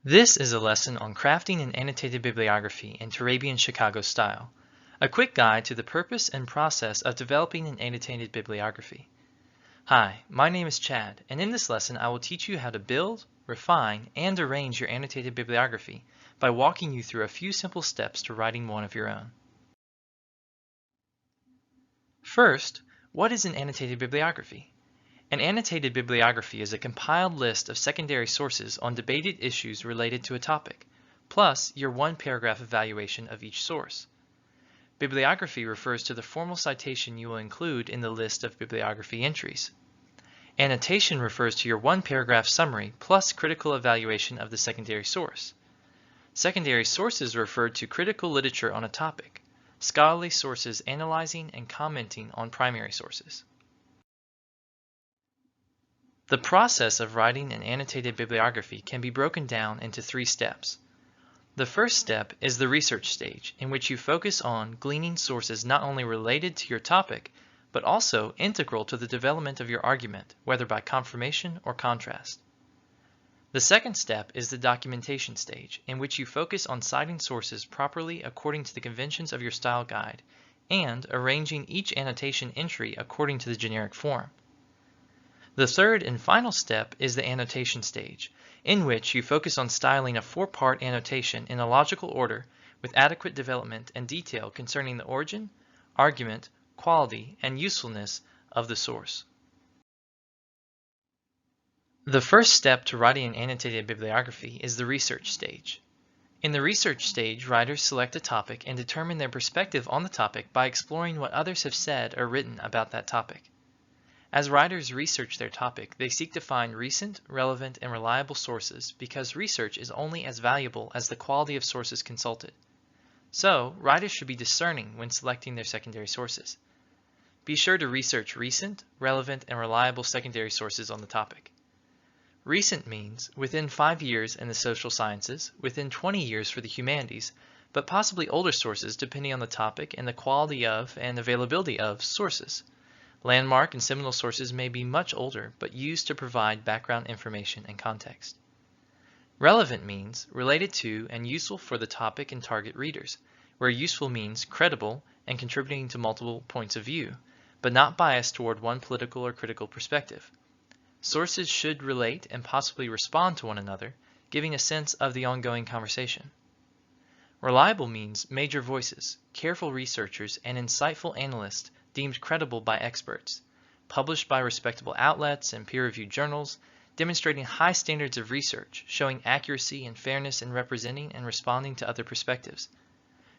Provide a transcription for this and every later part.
This is a lesson on crafting an annotated bibliography in Turabian Chicago style, a quick guide to the purpose and process of developing an annotated bibliography. Hi, my name is Chad, and in this lesson I will teach you how to build, refine, and arrange your annotated bibliography by walking you through a few simple steps to writing one of your own. First, what is an annotated bibliography? An annotated bibliography is a compiled list of secondary sources on debated issues related to a topic, plus your one-paragraph evaluation of each source. Bibliography refers to the formal citation you will include in the list of bibliography entries. Annotation refers to your one-paragraph summary plus critical evaluation of the secondary source. Secondary sources refer to critical literature on a topic, scholarly sources analyzing and commenting on primary sources. The process of writing an annotated bibliography can be broken down into 3 steps. The first step is the research stage, in which you focus on gleaning sources not only related to your topic, but also integral to the development of your argument, whether by confirmation or contrast. The second step is the documentation stage, in which you focus on citing sources properly according to the conventions of your style guide, and arranging each annotation entry according to the generic form. The third and final step is the annotation stage, in which you focus on styling a 4-part annotation in a logical order with adequate development and detail concerning the origin, argument, quality, and usefulness of the source. The first step to writing an annotated bibliography is the research stage. In the research stage, writers select a topic and determine their perspective on the topic by exploring what others have said or written about that topic. As writers research their topic, they seek to find recent, relevant, and reliable sources because research is only as valuable as the quality of sources consulted. So, writers should be discerning when selecting their secondary sources. Be sure to research recent, relevant, and reliable secondary sources on the topic. Recent means within 5 years in the social sciences, within 20 years for the humanities, but possibly older sources depending on the topic and the quality of and availability of sources. Landmark and seminal sources may be much older, but used to provide background information and context. Relevant means related to and useful for the topic and target readers, where useful means credible and contributing to multiple points of view, but not biased toward one political or critical perspective. Sources should relate and possibly respond to one another, giving a sense of the ongoing conversation. Reliable means major voices, careful researchers, and insightful analysts deemed credible by experts, published by respectable outlets and peer-reviewed journals, demonstrating high standards of research, showing accuracy and fairness in representing and responding to other perspectives.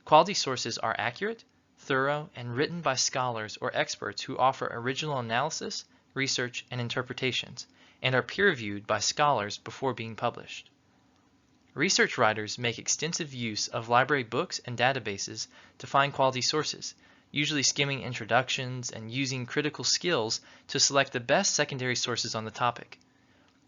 Quality sources are accurate, thorough, and written by scholars or experts who offer original analysis, research, and interpretations, and are peer-reviewed by scholars before being published. Research writers make extensive use of library books and databases to find quality sources, usually skimming introductions and using critical skills to select the best secondary sources on the topic.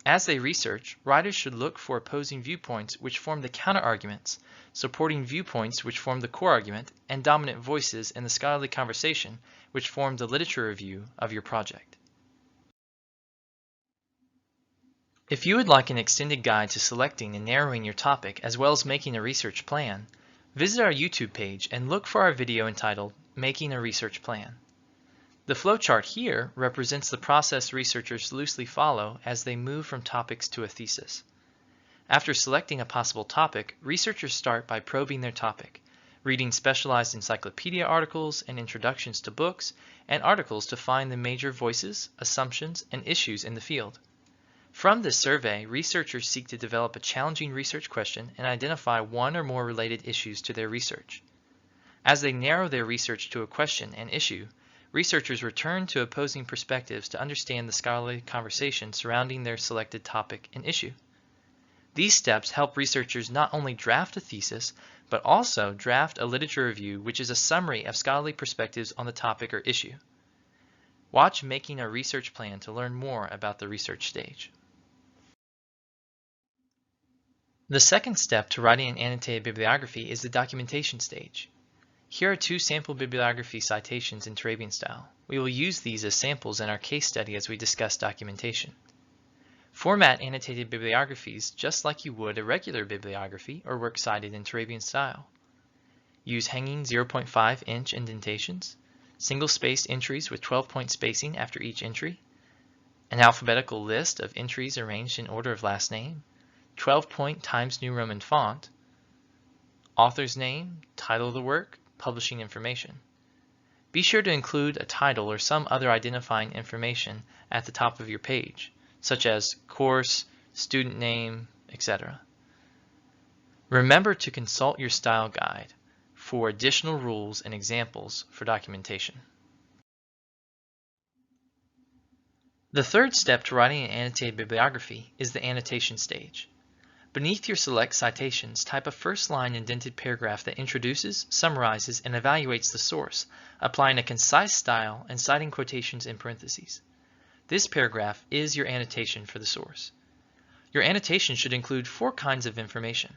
As they research, writers should look for opposing viewpoints which form the counter-arguments, supporting viewpoints which form the core argument, and dominant voices in the scholarly conversation which form the literature review of your project. If you would like an extended guide to selecting and narrowing your topic as well as making a research plan, visit our YouTube page and look for our video entitled Making a Research Plan. The flowchart here represents the process researchers loosely follow as they move from topics to a thesis. After selecting a possible topic, researchers start by probing their topic, reading specialized encyclopedia articles and introductions to books and articles to find the major voices, assumptions, and issues in the field. From this survey, researchers seek to develop a challenging research question and identify one or more related issues to their research. As they narrow their research to a question and issue, researchers return to opposing perspectives to understand the scholarly conversation surrounding their selected topic and issue. These steps help researchers not only draft a thesis, but also draft a literature review, which is a summary of scholarly perspectives on the topic or issue. Watch Making a Research Plan to learn more about the research stage. The second step to writing an annotated bibliography is the documentation stage. Here are 2 sample bibliography citations in Turabian style. We will use these as samples in our case study as we discuss documentation. Format annotated bibliographies just like you would a regular bibliography or work cited in Turabian style. Use hanging 0.5-inch indentations, single-spaced entries with 12-point spacing after each entry, an alphabetical list of entries arranged in order of last name, 12-point Times New Roman font, author's name, title of the work, publishing information. Be sure to include a title or some other identifying information at the top of your page, such as course, student name, etc. Remember to consult your style guide for additional rules and examples for documentation. The third step to writing an annotated bibliography is the annotation stage. Beneath your select citations, type a first-line indented paragraph that introduces, summarizes, and evaluates the source, applying a concise style and citing quotations in parentheses. This paragraph is your annotation for the source. Your annotation should include 4 kinds of information.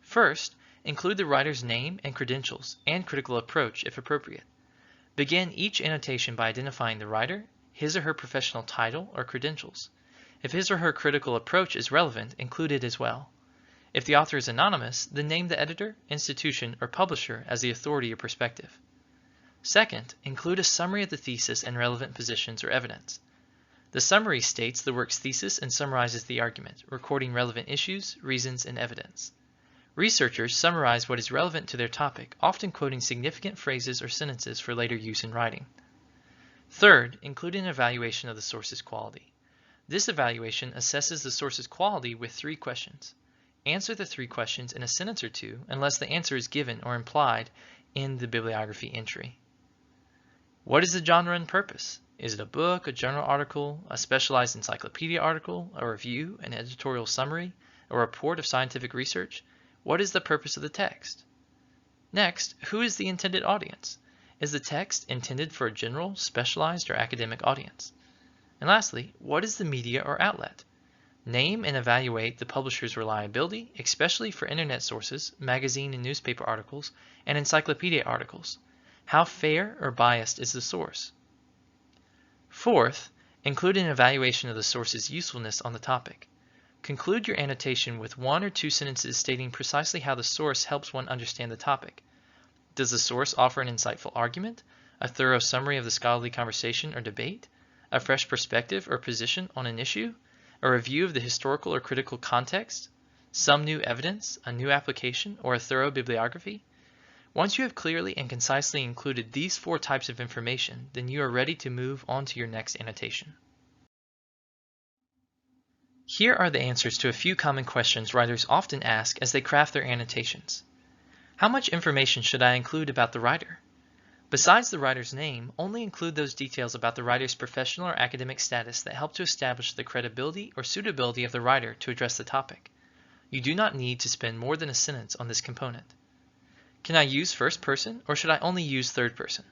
First, include the writer's name and credentials, and critical approach if appropriate. Begin each annotation by identifying the writer, his or her professional title or credentials. If his or her critical approach is relevant, include it as well. If the author is anonymous, then name the editor, institution, or publisher as the authority or perspective. Second, include a summary of the thesis and relevant positions or evidence. The summary states the work's thesis and summarizes the argument, recording relevant issues, reasons, and evidence. Researchers summarize what is relevant to their topic, often quoting significant phrases or sentences for later use in writing. Third, include an evaluation of the source's quality. This evaluation assesses the source's quality with 3 questions. Answer the 3 questions in a sentence or 2 unless the answer is given or implied in the bibliography entry. What is the genre and purpose? Is it a book, a journal article, a specialized encyclopedia article, a review, an editorial summary, a report of scientific research? What is the purpose of the text? Next, who is the intended audience? Is the text intended for a general, specialized, or academic audience? And lastly, what is the media or outlet? Name and evaluate the publisher's reliability, especially for internet sources, magazine and newspaper articles, and encyclopedia articles. How fair or biased is the source? Fourth, include an evaluation of the source's usefulness on the topic. Conclude your annotation with 1 or 2 sentences stating precisely how the source helps one understand the topic. Does the source offer an insightful argument, a thorough summary of the scholarly conversation or debate, a fresh perspective or position on an issue, a review of the historical or critical context, some new evidence, a new application, or a thorough bibliography? Once you have clearly and concisely included these 4 types of information, then you are ready to move on to your next annotation. Here are the answers to a few common questions writers often ask as they craft their annotations. How much information should I include about the writer? Besides the writer's name, only include those details about the writer's professional or academic status that help to establish the credibility or suitability of the writer to address the topic. You do not need to spend more than a sentence on this component. Can I use first person, or should I only use third person?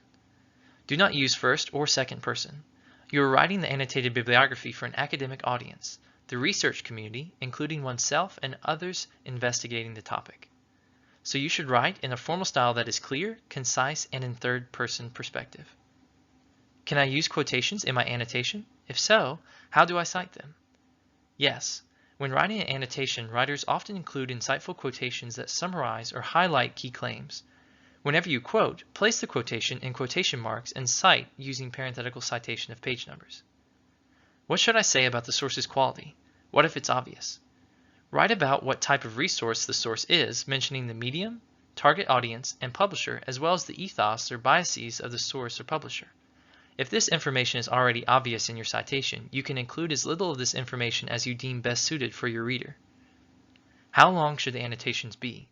Do not use first or second person. You are writing the annotated bibliography for an academic audience, the research community, including oneself and others investigating the topic. So you should write in a formal style that is clear, concise, and in third-person perspective. Can I use quotations in my annotation? If so, how do I cite them? Yes, when writing an annotation, writers often include insightful quotations that summarize or highlight key claims. Whenever you quote, place the quotation in quotation marks and cite using parenthetical citation of page numbers. What should I say about the source's quality? What if it's obvious? Write about what type of resource the source is, mentioning the medium, target audience, and publisher, as well as the ethos or biases of the source or publisher. If this information is already obvious in your citation, you can include as little of this information as you deem best suited for your reader. How long should the annotations be?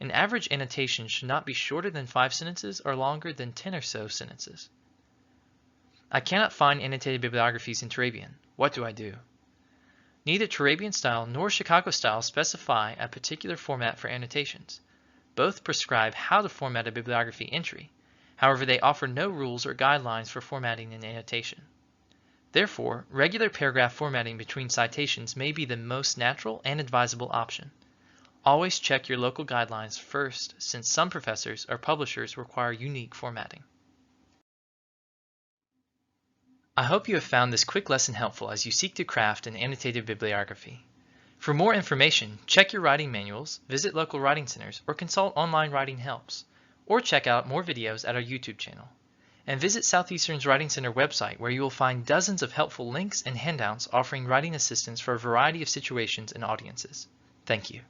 An average annotation should not be shorter than 5 sentences or longer than 10 or so sentences. I cannot find annotated bibliographies in Turabian. What do I do? Neither Turabian style nor Chicago style specify a particular format for annotations. Both prescribe how to format a bibliography entry. However, they offer no rules or guidelines for formatting an annotation. Therefore, regular paragraph formatting between citations may be the most natural and advisable option. Always check your local guidelines first, since some professors or publishers require unique formatting. I hope you have found this quick lesson helpful as you seek to craft an annotated bibliography. For more information, check your writing manuals, visit local writing centers, or consult online writing helps, or check out more videos at our YouTube channel. And visit Southeastern's Writing Center website where you will find dozens of helpful links and handouts offering writing assistance for a variety of situations and audiences. Thank you.